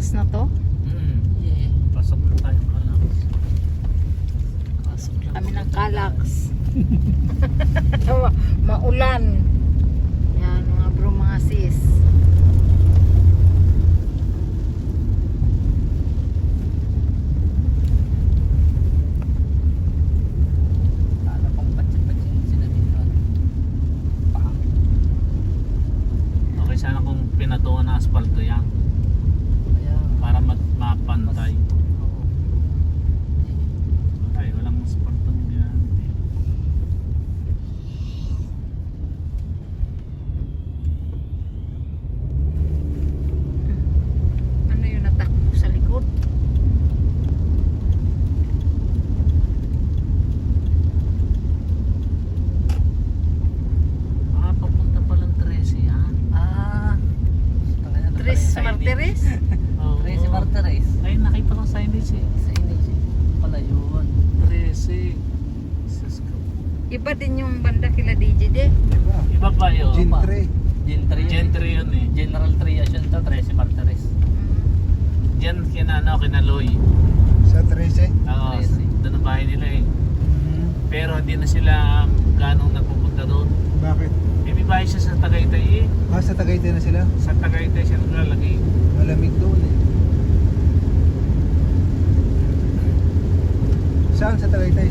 Calax na to? Yeah. Pasok na tayo Calax. Pasok lang. Kami ng Calax. Maulan. Yan mga bro, mga sis. Sana pang patsi-patsi sila dito. Pangit. Okay sana kung pinatuan na asfalto yan Kaya, para mapantay. oo. Ay, walang asfalto yan. Ano yung natakbo sa likod? Papunta palang 13 yan. Ah, Tangina na Tres pala yung Martires? Oo. Tracy Martires. Ay, nakita ko signage eh. Sa Inés pala yun. 13. Sus ko. Iba din yung banda kila DJ de. Diba? Iba pa yun. Gin pa. 3. Gen 3. Gen 3 yun eh. General Trias yun to, Tracy Martires. Diyan kina Loy. Sa 13. Oo, 13. doon ang bahay nila eh. Mhm. Pero hindi na sila ganong nagpupunta doon. Bakit? Eh, may bahay siya sa Tagaytay eh. Sa Tagaytay na sila. Sa Tagaytay siya naglalagay. Malamig doon eh. Saan sa Tagaytay?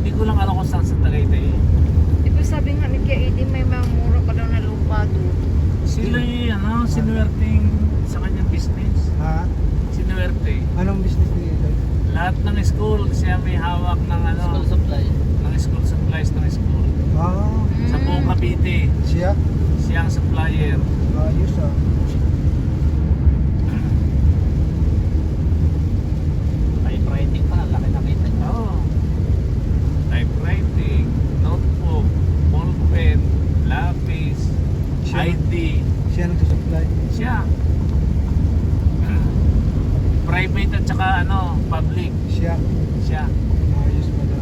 Hindi ko lang alam kung saan sa Tagaytay eh. Di ba sabi nga ni Kia Eddie may mga mura pa daw na lupa doon. Sila eh, sinuwerteng sa kanyang business. Ha? Sinuwerte. Anong business nila? Lahat ng school, siya may hawak ng School supply. ng school supplies ng school. Ah, Sa buong Cavite, siya? siya ang supplier. Ayos ah. Typewriting pa, laki nakita niyo. Oo. Typewriting, notebook, ballpen, lapis, Siya. ID. Siya nagsusupply. Siya. Private at saka public. Siya. Siya. Ayos pala.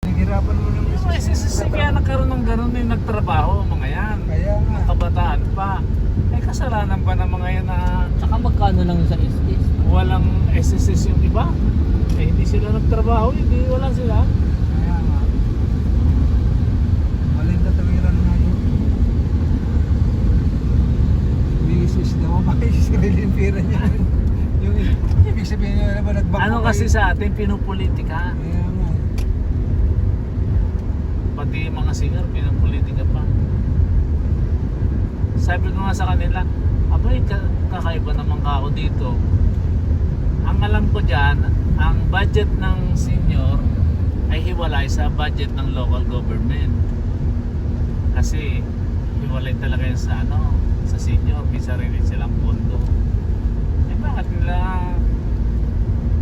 Naghirapan mo ng Yung SSC kaya nagkaroon ng ganun yung nagtrabaho mga yan. Kaya nga. Mga kabataan pa. Eh kasalanan ba ng mga yan na Tsaka magkano lang sa SSS? walang SSS yung iba? Eh hindi sila nagtrabaho, hindi wala sila. Kaya nga. Malinda tawiran nga yun. Bisis daw ba yung sarili yung pera niya. Yung ibig sabihin nyo na ba nagbako Ano kasi sa atin pinupolitika? Kaya nga. Pati yung mga singer pinupolitika pa. Sabi ko nga sa kanila, abay kakaiba naman ka ako dito. Ang alam ko dyan, ang budget ng senior ay hiwalay sa budget ng local government. Kasi hiwalay talaga yan sa sa senior, may sarili silang pondo. Eh bakit nila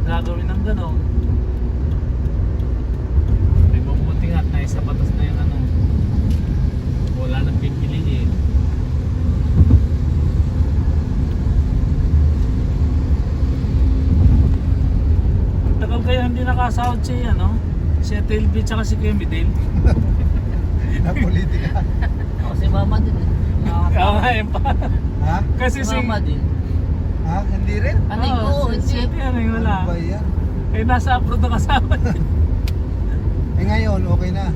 gagawin ng gano'n? May mabuti nga tayo sa batas na yung wala nang pipiliin. Ang tagal kaya hindi nakasahod si si Telby tsaka si Kemidale. Na politika. O, si Mama din eh. Kaya nga yun pa. Ha? Kasi Si Mama din. Ha? Hindi rin? Ano yun? Oo, si hindi. wala. Ano ba yan? Eh nasa abroad na kasama. Eh ngayon, okay na.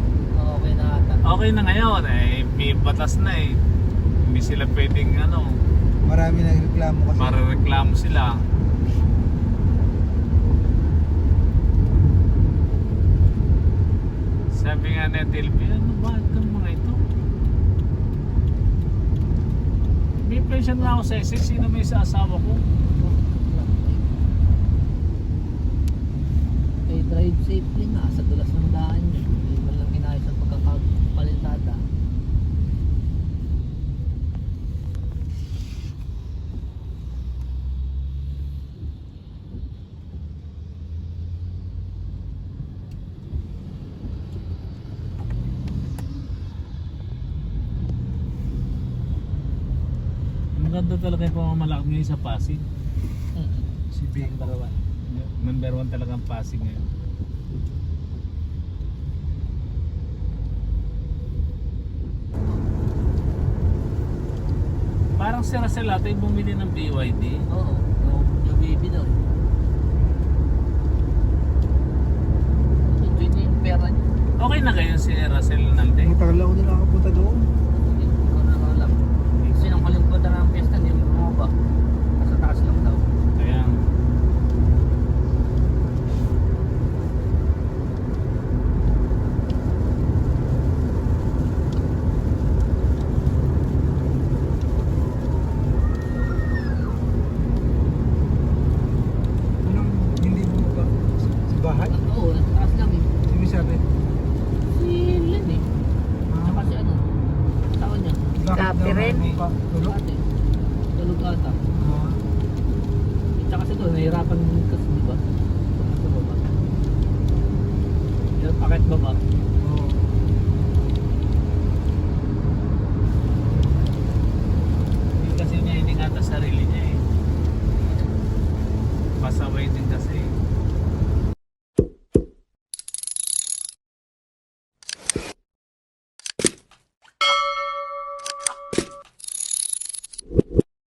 Okay na ata. Okay na ngayon eh, may batas na eh. Hindi sila pwedeng Marami nagreklamo kasi. marereklamo sila. Sabi nga ni Telby, ano ba itong mga ito? May pension na ako sa SS, sino may sa asawa ko? Kay drive safely na sa dulas ng daan yun. Hindi man lang inayos ang maganda talaga yung pamamalakad ngayon sa Pasig. Si Bing. Number 1 talaga ang Pasig ngayon. Parang si Russell ata yung bumili ng BYD. Oo, yung baby daw. Ito yung pera niya. Okay na kayo si Russell Nalde? Matagal ako na nakapunta doon. Hindi ko na alam. Kasi nung huling punta ng piyesta, hindi mo bumaba. Nasa taas lang daw. Kaya Anong hindi mo ba? Sa bahay? Oo, nasa taas lang eh. Sino sabi? Si Len eh. Tsaka si ano, asawa niya. Gabi rin. Tulog? Ate. Tulog ata. Ah, Tsaka si doon, nahihirapan kasi di ba? Sa baba. Yung paket baba.